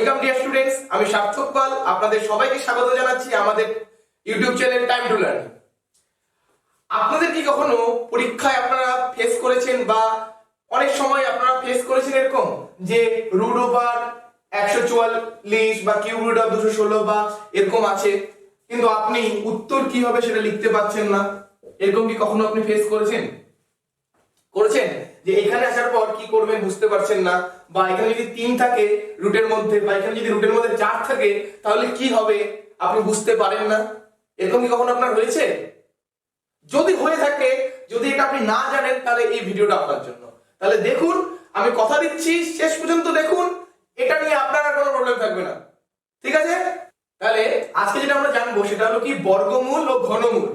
Welcome dear students, আমি সার্থক পাল আপনাদের সবাইকে স্বাগত জানাচ্ছি আমাদের YouTube channel time to learn. আপনাদের কি কখনো পরীক্ষায় আপনারা ফেস করেছেন বা অনেক সময় আপনারা ফেস করেছেন এরকম যে রুট ওভার 144 বা কিউব রুট অফ 216 বা এরকম আছে, কিন্তু আপনি উত্তর কি হবে সেটা লিখতে পাচ্ছেন না? এরকম কি কখনো আপনি ফেস করেছেন যে এখানে আসার পর কি করবেন বুঝতে পারছেন না, বা এখানে যদি 3 থাকে রুটের মধ্যে, বা এখানে যদি রুটের মধ্যে 4 থাকে তাহলে কি হবে আপনি বুঝতে পারেন না? এরকম কি কখনো আপনার হয়েছে? যদি হয়ে থাকে, যদি এটা আপনি না জানেন, তাহলে এই ভিডিওটা আপনার জন্য। তাহলে দেখুন, আমি কথা দিচ্ছি শেষ পর্যন্ত দেখুন, এটা নিয়ে আপনার আর কোনো প্রবলেম থাকবে না, ঠিক আছে? তাহলে আজকে যেটা আমরা জানবো সেটা হলো কি বর্গমূল ও ঘনমূল।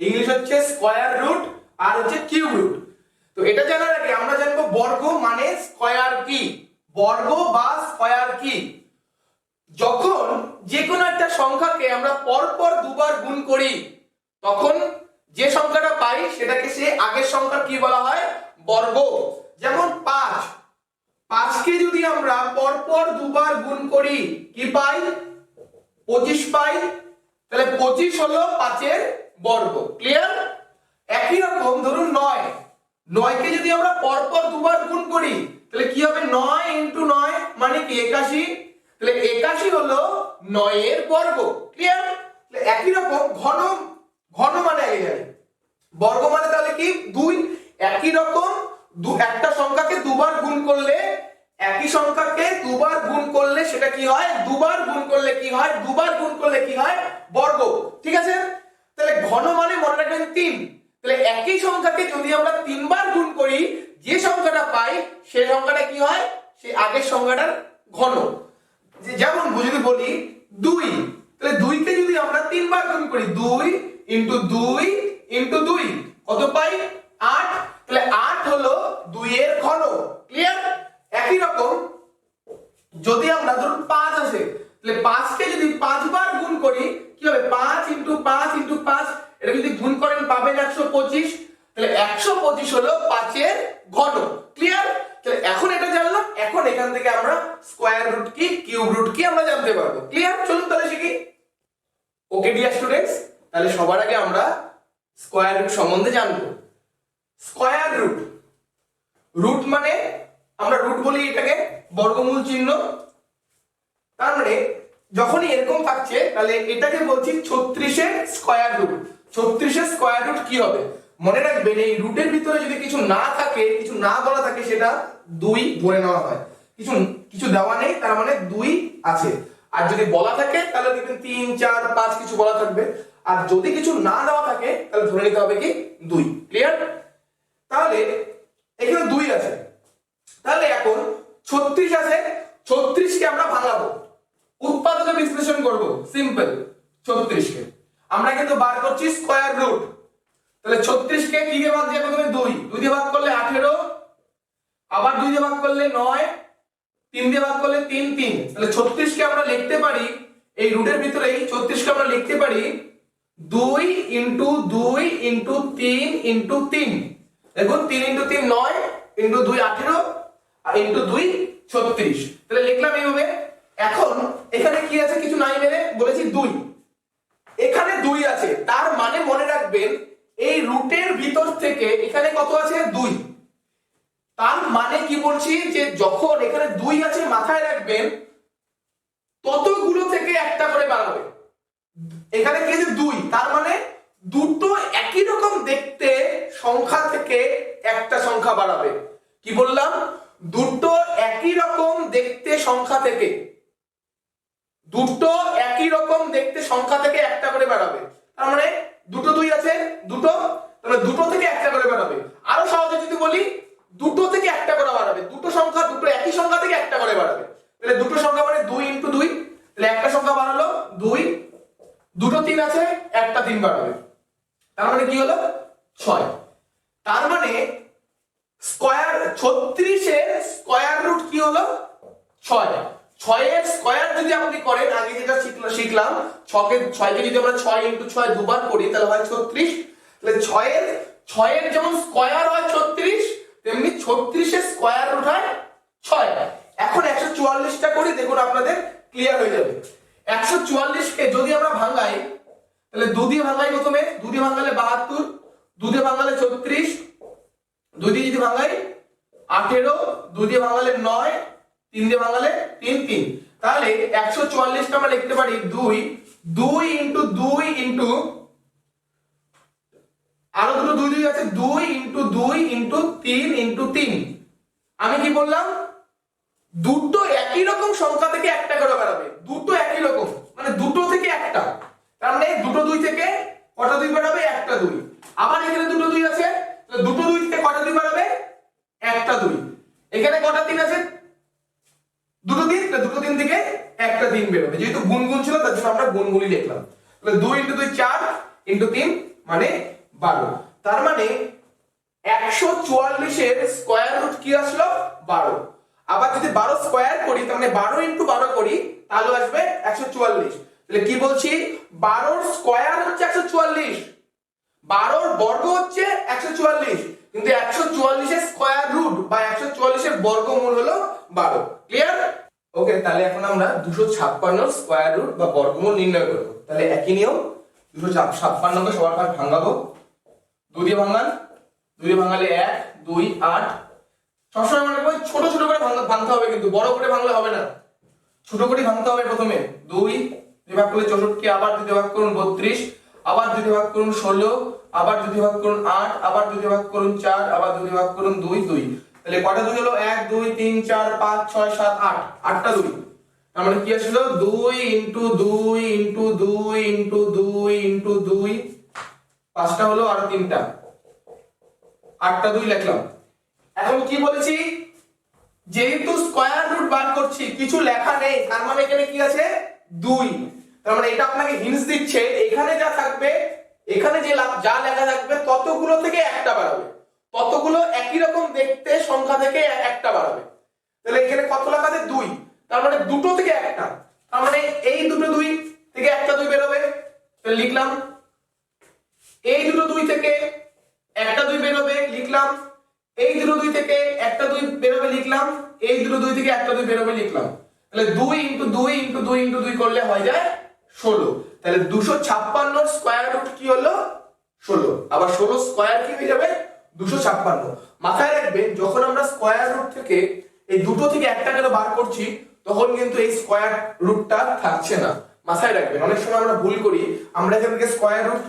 ইংলিশ হচ্ছে স্কয়ার রুট আর হচ্ছে কিউব রুট। তো এটা জানার আগে আমরা জানবো বর্গ মানে স্কয়ার কি, বর্গ বা স্কয়ার কি। যখন যে কোনো একটা সংখ্যাকে আমরা পরপর দুবার গুণ করি, তখন যে সংখ্যাটা পাই সেটাকে সে আগের সংখ্যা কি বলা হয়? বর্গ। যেমন 5 কে যদি আমরা পরপর দুবার গুণ করি কি পাই? 25 পাই। তাহলে 25 হলো 5 এর বর্গ। ক্লিয়ার? একই রকম ধরুন 9 কে যদি আমরা পরপর দুবার গুণ করি তাহলে কি হবে? 9 × 9 মানে কি 81। তাহলে 81 হলো 9 এর বর্গ। ক্লিয়ার? তাহলে একই রকম ঘন মানে আগে জানি, বর্গ মানে তাহলে কি 2। একই রকম একটা সংখ্যাকে দুবার গুণ করলে, একই সংখ্যাকে দুবার গুণ করলে সেটা কি হয়? দুবার গুণ করলে কি হয়? দুবার গুণ করলে কি হয়? বর্গ। ঠিক আছে? তাহলে ঘন মানে মনে রাখবেন 3। তাহলে একই সংখ্যাকে যদি আমরা 3 বার গুণ করি, যে সংখ্যাটা পাই সেই সংখ্যাটা কি হয়? সেই আগের সংখ্যাটার ঘন। যেমন যদি বলি 2, তাহলে 2 কে যদি আমরা 3 বার গুণ করি, 2 × 2 × 2 কত পাই? 8। তাহলে 8 হলো 2 এর ঘন। ক্লিয়ার? একই রকম যদি আমরা ধরুন 5 আছে, তাহলে 5 কে যদি 5 বার গুণ করি কি হবে? 5 × 5 × 5, এটা যদি গুণ করেন পাবেন 125। তাহলে 125 হলো 5 এর ঘন। ক্লিয়ার? তাহলে এখন এটা জানলাম, এখন এখান থেকে আমরা স্কয়ার রুট কি, কিউব রুট কি আমরা জানতে পারবো। ক্লিয়ার? চলুন তাহলে শিখি। ওকে ডিয়ার স্টুডেন্টস, তাহলে সবার আগে আমরা স্কয়ার রুট সম্বন্ধে জানবো। স্কয়ার রুট, রুট মানে আমরা রুট বলি এটাকে, বর্গমূল চিহ্ন। তার মানে যখনই এরকম থাকছে তাহলে এটাকে বলছি 36 এর স্কয়ার রুট। 36 এর স্কয়ার রুট কি হবে? মনে রাখবেন এই রুটের ভিতরে যদি কিছু না থাকে, কিছু না বলা থাকে, সেটা 2 ধরে নেওয়া হয়। কিছু দেওয়া নেই, তার মানে 2 আছে। আর যদি বলা থাকে তাহলে দেখবেন 3, 4, 5 কিছু বলা থাকবে। আর যদি কিছু না দেওয়া থাকে তাহলে ধরে নিতে হবে কি 2। ক্লিয়ার? তাহলে এখানে 2 আছে, তাহলে এখন 36 আছে, 36 কে আমরা ভাঙাবো, উৎপাদকে বিশ্লেষণ করব। সিম্পল, 36 কে আমরা কিন্তু বার করছি স্কয়ার রুট। তাহলে 36 কে কি দিয়ে ভাগ দিয়ে প্রথমে 2 দিয়ে ভাগ করলে 18, আবার 2 দিয়ে ভাগ করলে 9, 3 দিয়ে ভাগ করলে 3। তাহলে 36 কে আমরা লিখতে পারি, এই রুটের ভিতরেই 36 কে আমরা লিখতে পারি 2 × 2 × 3 × 3। দেখুন 3 × 3 9, × 2 18, আর × 2 36। তাহলে লিখলাম এইভাবে। এখন এখানে কি আছে? কিছু নাই, মেরে বলেছি 2। এখানে 2 আছে, তার মানে মনে রাখবেন এই রুটের ভিতর থেকে এখানে কত আছে? 2। তার মানে কি বলছি যে যখন এখানে 2 আছে মাথায় রাখবেন ততগুলো থেকে একটা করে বাড়াবে। এখানে কি আছে? 2, তার মানে দুটো একই রকম দেখতে সংখ্যা থেকে একটা সংখ্যা বাড়াবে। কি বললাম? দুটো একই রকম দেখতে সংখ্যা থেকে, দুটো একই রকম দেখতে সংখ্যা থেকে একটা করে বাড়াবে। তার মানে দুটো 2 আছে, দুটো, তাহলে দুটো থেকে একটা করে বাড়াবে। আরো সহজে যদি বলি, দুটো থেকে একটা করে বাড়াবে। দুটো সংখ্যা, দুটো একই সংখ্যা থেকে একটা করে বাড়াবে। তাহলে দুটো সংখ্যা মানে 2 × 2, তাহলে একটা সংখ্যা বাড়ালো 2, দুটো 3 আছে, একটা 3 বাড়াবে। তার মানে কি হলো? 6। তার মানে স্কয়ার 36 এর স্কয়ার রুট কি হলো? 6। 6 এর স্কয়ার যদি আপনি করেন, আগে যেটা শিখলাম 6 কে যদি আমরা 6 × 6 দুবার করি তাহলে হয় 36। তাহলে 6 এর যেমন স্কয়ার হয় 36, তেমনি 36 এর স্কয়ার রুট হয় 6। এখন 144টা করি, দেখুন আপনাদের ক্লিয়ার হয়ে যাবে। 144কে যদি আমরা ভাঙাই তাহলে 2 দিয়ে ভাঙাই, প্রথমে 2 দিয়ে ভাঙালে 72, 2 দিয়ে ভাঙালে 34, 2 দিয়ে যদি ভাঙাই 18, 2 দিয়ে ভাঙালে 9, 3 দিয়ে ভাঙালে 3 3। তাহলে 144কে আমরা লিখতে পারি 2 2 ইনটু 2 ইনটু আরো দুটো 2 2 আছে, 2 ইনটু 2 ইনটু 3 ইনটু 3। আমি কি বললাম, দুটো একই রকম সংখ্যা থেকে একটা করে বাড়াবে, দুটো একই রকম মানে দুটো থেকে একটা, তার মানে দুটো 2 থেকে কটা 2 বাড়াবে, একটা 2। আবার এখানে দুটো 2 আছে, তাহলে দুটো 2 থেকে কটা 2 বাড়াবে, একটা 2। এখানে কটা 3 আছে, দুটো 3, তাহলে দুটো 3 থেকে একটা 3 বেরোবে, যেহেতু গুণ ছিল তার জন্য আমরা গুণগুলি লিখলাম। তাহলে 2 ইনটু 2 4 ইনটু 3 মানে 12। তার মানে 144 এর স্কয়ার রুট কি আসলো, 12। আবার যদি 12 স্কয়ার করি তার মানে 12 ইনটু 12 করি তাহলে আসবে 144। তাহলে কি বলছি, 12 এর স্কয়ার হচ্ছে 144, 12 এর বর্গ হচ্ছে 144, কিন্তু 144 এর স্কয়ার রুট বা 144 এর বর্গমূল হলো 12। ক্লিয়ার? ওকে, তাহলে এখন আমরা 256 এর স্কয়ার রুট বা বর্গমূল নির্ণয় করব। তাহলে একই নিয়ম, 256 কে সবার ভাগে ভাঙাবো। 2 দিয়ে ভাঙান, 2 দিয়ে ভাঙালে 1 2 8। সবসময় মনে রাখবেন ছোট ছোট করে ভাঙতে হবে, কিন্তু বড় করে ভাঙলে হবে না, ছোট করে ভাঙতে হবে। প্রথমে 2 দিয়ে ভাগ করলে 64, আবার 2 দিয়ে ভাগ করুন 32, আবার 2 দিয়ে ভাগ করুন 16, আবার 2 দিয়ে ভাগ করুন 8, আবার 2 দিয়ে ভাগ করুন 4, আবার 2 দিয়ে ভাগ করুন 2 2। তাহলে কয়টা 2 হলো, 1 2 3 4 5 6 7 8, 8টা 2। তার মানে কি আসলো, 2 ইনটু 2 ইনটু 2 ইনটু 2 ইনটু 2, 5টা হলো আর 3টা, 8টা 2 লিখলাম। এখন কি বলেছি, যেহেতু স্কয়ার রুট বার করছি কিছু লেখা নেই, তার মানে এখানে কি আছে, 2। তার মানে এটা আপনাকে হিন্টস দিচ্ছে এখানে যা থাকবে, এখানে যা লেখা থাকবে ততগুলো থেকে একটা বাড়াবে, ততগুলো একই রকম দেখতে সংখ্যা থেকে একটা বাড়াবে। তাহলে এখানে কত লেখা আছে, 2, তার মানে দুটো থেকে একটা, তার মানে এই দুটো 2 থেকে একটা 2 বেরোবে, তাহলে লিখলাম। এই দুটো 2 থেকে একটা 2 বেরোবে, লিখলাম। এই দুটো 2 থেকে একটা 2 বেরোবে, লিখলাম। এই দুটো 2 থেকে একটা 2 বেরোবে, লিখলাম। তাহলে 2 ইনটু 2 ইনটু 2 ইনটু 2 করলে হয়ে যায় 16। তাহলে 256 এর স্কয়ার রুট কি হলো, 16। আবার 16 স্কয়ার কি হয়ে যাবে, 256। মাথায় রাখবেন যখন আমরা স্কয়ার রুট থেকে এই দুটো থেকে একটা করে বার করছি তখন কিন্তু এই স্কয়ার রুটটা থাকছে না, মাথায় রাখবেন। অনেক সময় আমরা ভুল করি, আমরা এখান থেকে স্কয়ার রুট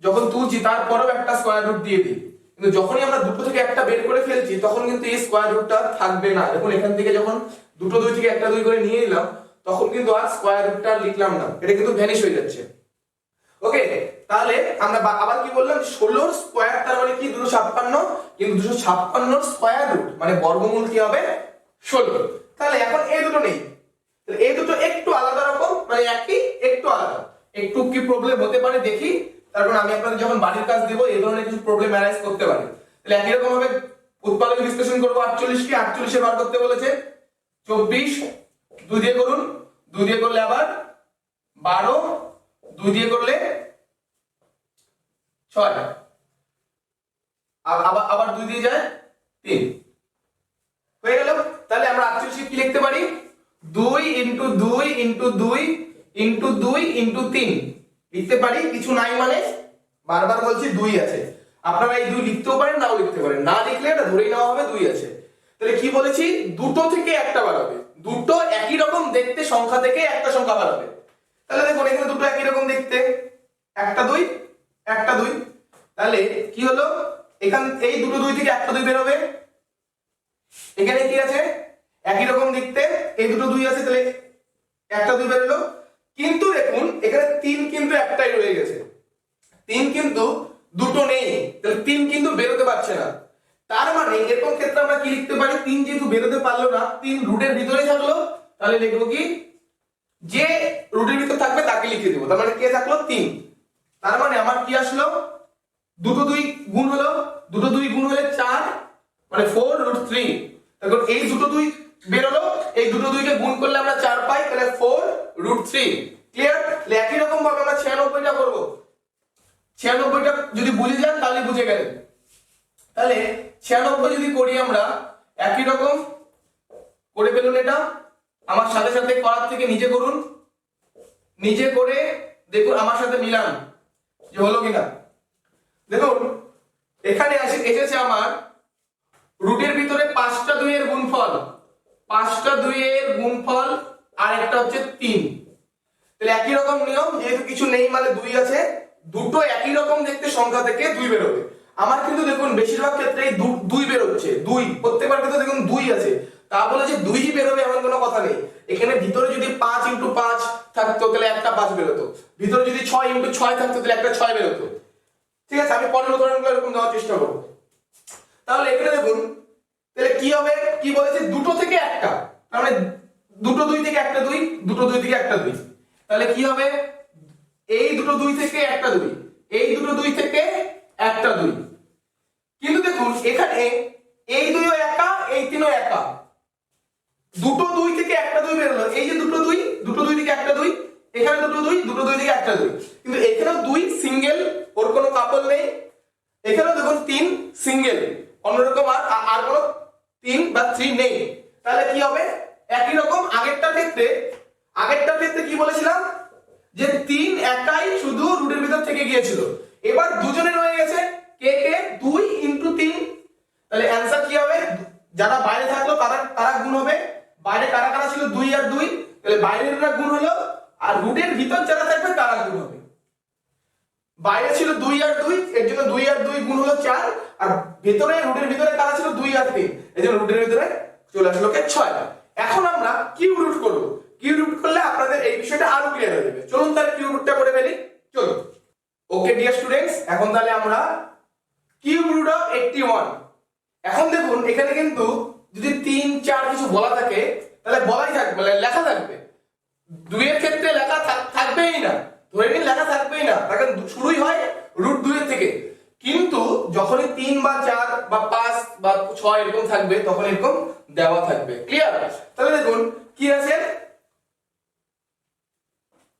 যখন তুলছি তারপরেও একটা স্কয়ার রুট দিয়ে দিই, কিন্তু যখনই আমরা দুটো থেকে একটা বের করে ফেলছি তখন কিন্তু এই স্কয়ার রুটটা থাকবে না। দেখুন এখান থেকে যখন দুটো 2 থেকে একটা 2 করে নিয়ে এলাম তখন কিন্তু আর স্কয়ার রুটটা লিখলাম না, এটা কিন্তু ভ্যানিশ হয়ে যাচ্ছে। ওকে, তাহলে আমরা আবার কি বললাম, 16 স্কয়ার তার মানে কি 256, কিন্তু 256 স্কয়ার রুট মানে বর্গমূল কি হবে, 16। তাহলে এখন এই দুটো নেই, তাহলে এই দুটো একটু আলাদা রকম, মানে একই একটু আলাদা, একটু কি প্রবলেম হতে পারে দেখি। তারপর আমি আপনাদের যখন বাড়ির কাজ দেব এই ধরনের কিছু প্রবলেম অ্যারাইজ করতে পারে। তাহলে একই রকম ভাবে উৎপাদক বিশ্লেষণ করব। 48 কে 48 এ বার করতে বলেছে, 24 2 দিয়ে করুন, 2 দিয়ে করলে আবার 12, 2 দিয়ে করলে 6, আবার 2 দিয়ে যায় 3, হয়ে গেল। তাহলে আমরা 48 কি লিখতে পারি, 2 ইনটু 2 ইনটু 2 ইনটু 2 ইনটু 3 লিখতে পারি। কিছু নাই মানে বারবার বলছি 2 আছে, আপনারা এই 2 লিখতেও পারেন নাও লিখতে পারেন, না লিখলে এটা ধরেই নেওয়া হবে 2 আছে। তাহলে কি বলেছি, দুটো থেকে একটা বাড়াবে, দুটো একই রকম দেখতে সংখ্যা থেকে একটা সংখ্যা বাড়াবে। তাহলে দেখুন এখানে দুটো একই রকম দেখতে, একটা 2 একটা 2, তাহলে কি হলো, এখান এই দুটো 2 থেকে একটা 2 বের হবে। এখানে কি আছে, একই রকম দেখতে, এই দুটো 2 আছে তাহলে একটা 2 বের হলো। কিন্তু দেখুন এখানে 3 কিন্তু একটাই রয়ে গেছে, 3 কিন্তু দুটো নেই, তাহলে 3 কিন্তু বেরোতে পারছে না। তার মানে এরকম ক্ষেত্রে আমরা কি লিখতে পারি, 3 যেহেতু বেরোতে পারলো না, 3 রুটের ভিতরে থাকলো, তাহলে লিখবো কি, যে রুটের ভিতর থাকবে তাকে লিখে দেবো। তার মানে কে থাকলো, 3। তার মানে আমার কি আসলো, দুটো 2 গুণ হলো, দুটো 2 গুণ হলে 4 মানে 4 রুট 3। তখন এই দুটো 2 বের হলো, এই দুটো 2 কে গুণ করলে আমরা 4 পাই, তাহলে 4 রুট 3। ক্লিয়ার? একই রকম ভাবে আমরা 96টা করব। 96টা যদি বুঝে যান তাহলে বুঝে গেলেন। তাহলে 96 যদি করি আমরা একই রকম করে ফেলুন, এটা আমার সাথে সাথে করার থেকে নিজে করুন, নিজে করে দেখুন আমার সাথে মিলান যে হলো কিনা। দেখুন এখানে এসেছে আমার রুটের ভিতরে 5টা 2 এর গুণফল, 5টা 2 এর গুণফল আর একটা হচ্ছে 3। তাহলে একই রকম নিয়ম, যেহেতু কিছু নেই মানে 2 আছে, দুটো একই রকম দেখতে সংখ্যা থেকে 2 বেরোবে। আমার কিন্তু দেখুন বেশিরভাগ ক্ষেত্রেই 2 বেরোচ্ছে, 2 প্রত্যেকবার কিন্তু দেখুন 2 আছে, তা বলে যে 2ই বেরোবে এমন কোনো কথা নেই। এখানে ভিতরে যদি 5 × 5 থাকতো তাহলে একটা 5 বেরোতো, ভিতরে যদি 6 × 6 থাকতো তাহলে একটা 6 বেরোতো। ঠিক আছে, আমি পরের উদাহরণগুলো এরকম দেওয়ার চেষ্টা করব। তাহলে এখানে দেখুন তাহলে কি হবে, কি বলেছে দুটো থেকে একটা, তার মানে দুটো 2 থেকে একটা 2, দুটো 2 থেকে একটা 2, তাহলে কি হবে এই দুটো 2 থেকে একটা 2, এই দুটো 2 থেকে একটা 2। কিন্তু দেখুন এখানে এই 2ও একা, এই 3ও একা, দুটো 2 থেকে একটা 2 বেরোলো, এই যে দুটো 2 থেকে একটা 2, এখানে দুটো 2 থেকে একটা 2, কিন্তু এখানেও 2 সিঙ্গেল, ওর কোনো কাপল নেই। এখানেও দেখুন 3 সিঙ্গেল, অন্যরকম আর কোনো 3 বা 3 নেই। তাহলে কি হবে একই রকম আগেরটার ক্ষেত্রে কি বলেছিলাম যে 3 একাই শুধু রুটের ভিতর থেকে গিয়েছিল, এবার দুজনে রয়ে গেছে কে কে 2 × 3। তাহলে অ্যানসার কি হবে, যারা বাইরে থাকলো তারা গুণ হবে, বাইরে কারা কারা ছিল 2 আর 2, তাহলে বাইরেরটা গুণ হলো, আর রুটের ভিতর যারা থাকবে তারা গুণ হবে। বাইরে ছিল 2 আর 2, এর জন্য 2 আর 2 গুণ হলো 4, আর ভিতরে রুটের ভিতরে কারা ছিল 2 আর 3, এই জন্য রুটের ভিতরে চলে আসলো কে 6। এখন আমরা কিউব রুট করব, কিউব রুট করলে আপনাদের এই বিষয়টা আরো ক্লিয়ার হয়ে যাবে। চলুন তাহলে কিউব রুটটা করে ফেলি, চলুন। ওকে ডিয়ার স্টুডেন্টস, এখন তাহলে আমরা কিউব রুট অফ 81। এখন দেখুন এখানে কিন্তু যদি 3 4 কিছু বলা থাকে তাহলে বলাই থাকবে, মানে লেখা থাকবে। 2 এর ক্ষেত্রে লেখা থাকবেই না, ধরে নিন লেখা থাকবেই না, কারণ শুরুই হয় √2 এর থেকে। কিন্তু যখনই 3 বা 4 বা 5 বা 6 এরকম থাকবে তখন এরকম দেওয়া থাকবে। ক্লিয়ার? তাহলে দেখুন কি আছে,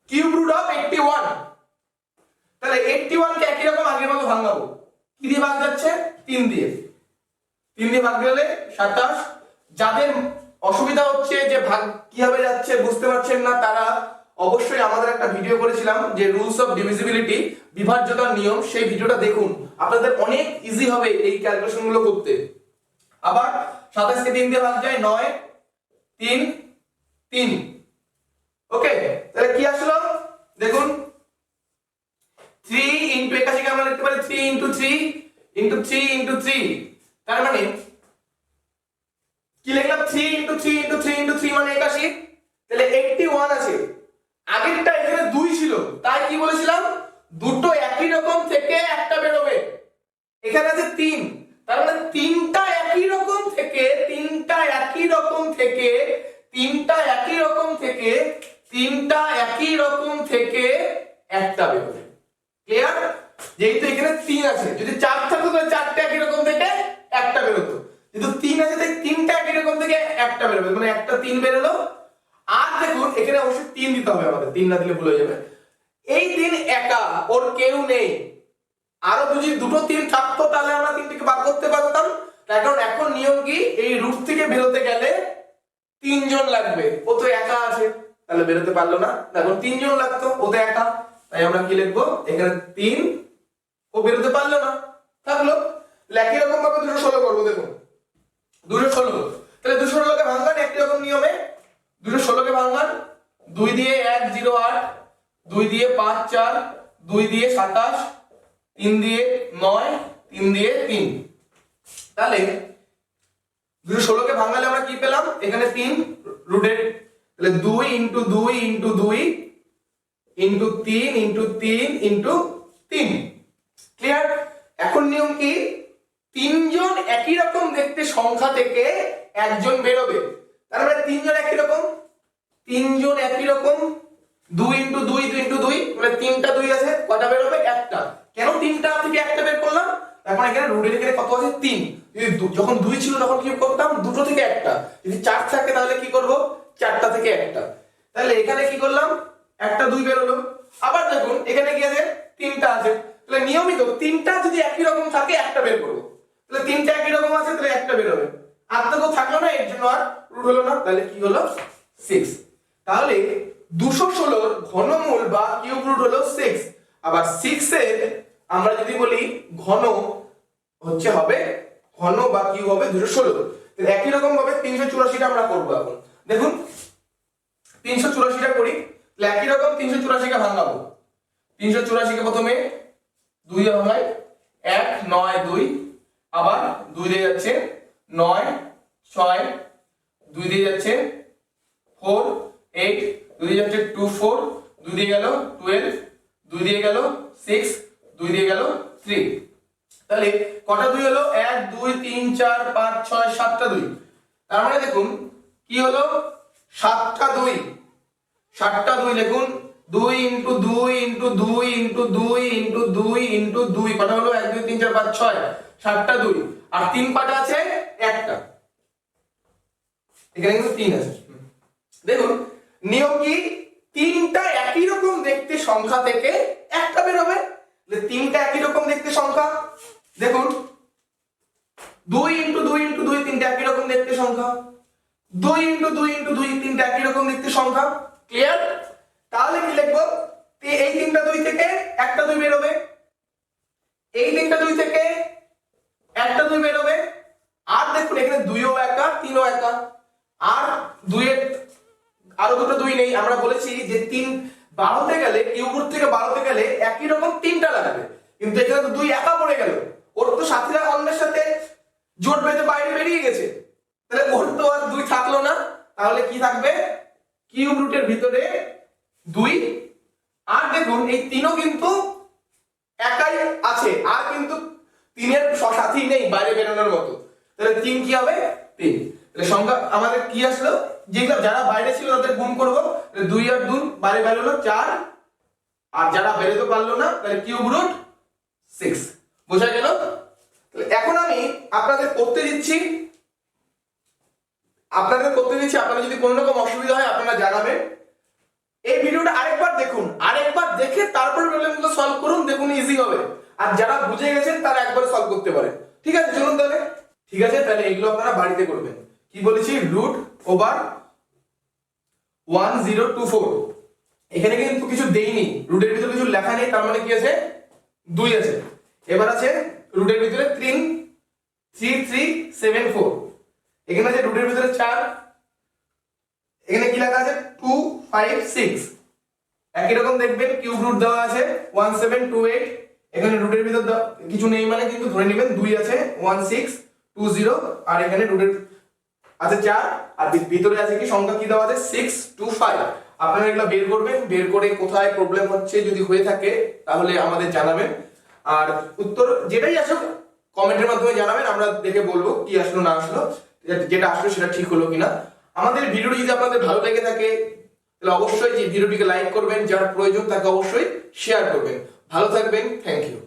কিউব রুট অফ 81। তাহলে 81 কে একই রকম আগের মতো ভাঙাবো, কি দিয়ে ভাগ যাচ্ছে 3 দিয়ে, 3 দিয়ে ভাগ গেলে 27। যাদের অসুবিধা হচ্ছে যে ভাগ কিভাবে যাচ্ছে বুঝতে পারছেন না, তারা অবশ্যই আমাদের একটা ভিডিও করেছিলাম যে রুলস অফ ডিভিজিবিলিটি, বিভাজ্যতার নিয়ম, সেই ভিডিওটা দেখুন, আপনাদের অনেক ইজি হবে এই ক্যালকুলেশন গুলো করতে। আবার 27 কে 3 দিয়ে ভাগ যায় 9 3 3। ওকে, তাহলে কি আসলো দেখুন 3 × 81 কে আমরা লিখতে পারি 3 × 3 × 3 × 3, তার মানে কি লিখলাম 3 × 3 × 3 × 3 মানে 81। তাহলে 81 আছে, আগেরটা এখানে 2 ছিল, তাই কি বলেছিলাম দুটো একই রকম থেকে একটা বেরোবে। এখানে আছে 3, তার মানে তিনটা একই রকম থেকে একটা বেরোবে। ক্লিয়ার? যেহেতু এখানে 3 আছে, যদি 4 থাকতো তাহলে 4টা একই রকম থেকে একটা বেরোতো, যেহেতু 3 আছে তাই 3টা একই রকম থেকে একটা বেরোবে, মানে একটা 3 বেরোলো। আর দেখুন এখানে অবশ্যই 3 দিতে হবে আমাদের, 3 না দিলে ভুল হয়ে যাবে। এই 3 একা, ওর কেউ নেই। আরো যদি দুটো 3 থাকতো তাহলে আমরা 3টিকে ভাগ করতে পারতাম, তার কারণ এখন নিয়ম কি এই রুট থেকে বেরোতে গেলে 3 জন লাগবে, ও তো একা আছে তাহলে বেরোতে পারলো না, এখন 3 জন লাগতো, ও তো একা, তাই আমরা কি লিখবো এখানে 3, ও বেরোতে পারলো না থাকলো। একই রকম ভাবে 216 করবো, দেখুন 216, তাহলে 216 কে ভাঙান একই রকম নিয়মে, 216 কে ভাঙান 2 দিয়ে 1 0 8, 2 দিয়ে 5 4, 2 দিয়ে 27, 3 দিয়ে 9, 3 দিয়ে 3। তাহলে 216 কে ভাঙালে আমরা কি পেলাম, এখানে 3 রুটেড, তাহলে 2 × 2 × 2 × 3 × 3 × 3। ক্লিয়ার? এখন নিয়ম কি 3 জন একই রকম দেখতে সংখ্যা থেকে একজন বেরোবে, তার মানে 3 জন একই রকম, 3 জন একই রকম, 2 × 2 × 2, মানে 3টা 2 আছে, কয়টা বেরোবে একটা। কেন 3টা থেকে একটা বের করলাম, এখন এখানে রুটের এখানে কত আছে 3, যখন 2 ছিল তখন কি করতাম দুটো থেকে একটা, যদি 4 থাকে তাহলে কি করব 4টা থেকে একটা, তাহলে এখানে কি করলাম একটা 2 বেরোলো। আবার দেখুন এখানে কি আছে 3টা আছে, তাহলে নিয়মিত 3টা যদি একই রকম থাকে একটা বের করব, তাহলে 3টা একই রকম আছে তাহলে একটা বের হবে, আর তো কেউ থাকলো না এর জন্য আর রুট হলো না, তাহলে কি হলো 6। তাহলে 216 ঘনমূল বা কিউব রুট হলো 6। আবার 6 এর আমরা যদি বলি ঘন হবে ঘন বা কিউব হবে 216। তাহলে একই রকম ভাবে 384টা আমরা করব। এখন দেখুন 384টা করি, তাহলে একই রকম 384কে ভাঙাবো। 384কে প্রথমে 2 এ ভাঙাই, 1 9 2, আবার 2 দিয়ে যাচ্ছে 9 6, 2 দিয়ে যাচ্ছে 4 8, 2 দিয়ে যাচ্ছে 2 4, 2 দিয়ে গেল 12, 2 দিয়ে গেল 6, 2 দিয়ে গেল 3। তাহলে কটা 2 হলো? 1 2 3 4 5 6 7টা 2। তার মানে দেখুন কি হলো? 7টা 2। 7টা 2 লিখুন। 2 into 2 into 2 into 2 into 2 into 2 কটা হলো? 1 2 3 4 5 6। 7টা 2 আর 3 পাটা আছে একটা, এখানে কিন্তু 3 আছে। দেখুন নিয়ম কি? তিনটা একই রকম দেখতে সংখ্যা থেকে একটা বের হবে। তিনটা একই রকম দেখতে সংখ্যা, দেখুন 2 ইনটু 2 ইনটু 2 তিনটা একই রকম দেখতে সংখ্যা, 2 ইনটু 2 ইনটু 2 তিনটা একই রকম দেখতে সংখ্যা। ক্লিয়ার? তাহলে কি লিখবো? এই তিনটা 2 থেকে একটা 2 বের হবে, এই তিনটা 2 থেকে একটা 2 বের হবে। আর দেখুন এখানে 2 ও একা 3 ও একা, আর 2 এর আরো দুটো 2 নেই। আমরা বলেছি যে 3 12তে গেলে কিউব রুট থেকে 12তে গেলে একই রকম তিনটা লাগবে, কিন্তু এখানে তো 2 একা পড়ে গেল। ওর তো সাথীরা অন্যের সাথে জোট বেঁধে বাইরে বেরিয়ে গেছে, তাহলে ওর তো আর 2 থাকলো না। তাহলে কি থাকবে? কিউব রুটের ভিতরে 2। আর দেখুন এই 3ও কিন্তু একাই আছে, আর কিন্তু 3-এর সাথী নেই বাইরে বেরোনোর মতো। তাহলে 3 কি হবে? 3। তাহলে সংখ্যা আমাদের কি আসলো? যেগুলো যারা বাইরে ছিল তাদের গুণ করব। 2 আর 2 বাইরে বেরোলো 4, আর যারা বেরোতে পারলো না তাহলে কিউব রুট 6। বোঝা গেল? তাহলে এখন আমি আপনাদের করতে দিচ্ছি, আপনাদের যদি কোনো রকম অসুবিধা হয় আপনারা জানাবেন। এই ভিডিওটা আরেকবার দেখুন, আরেকবার দেখে তারপর প্রবলেমগুলো সলভ করুন, দেখুন ইজি হবে। আর যারা বুঝে গেছেন তারা একবার সলভ করতে পারে। ঠিক আছে, চলুন তাহলে। ঠিক আছে, তাহলে এগুলো আপনারা বাড়িতে করবেন। কি বলেছি? Root over 1024। এখানে কিন্তু কিছু দেইনি, রুটের ভিতরে কিছু লেখা নেই, তার মানে কি আছে? 2 আছে। এবার আছে রুটের ভিতরে 3374। এখানে আছে রুটের ভিতরে 4। এখানে কি লেখা আছে? 256। একই রকম দেখবেন কিউব রুট দেওয়া আছে 1728। এখানে রুটের ভিতর কিছু নেই মানে কিন্তু ধরে নেবেন 2 আছে 1620। আর এখানে রুটের আছে 4, আর ভিতরে আছে কি সংখ্যা কি দেওয়া আছে? 625। আপনারা এগুলো বের করবেন, বের করে কোথায় প্রবলেম হচ্ছে যদি হয়ে থাকে তাহলে আমাদের জানাবেন। আর উত্তর যেটাই আসুক কমেন্টের মাধ্যমে জানাবেন, আমরা দেখে বলবো কি আসলো না আসলো, যেটা আসলো সেটা ঠিক হলো কিনা। আমাদের ভিডিওটি যদি আপনাদের ভালো লেগে থাকে তাহলে অবশ্যই যে ভিডিওটিকে লাইক করবেন, যার প্রয়োজন তাকে অবশ্যই শেয়ার করবেন। ভালো থাকবেন, থ্যাংক ইউ।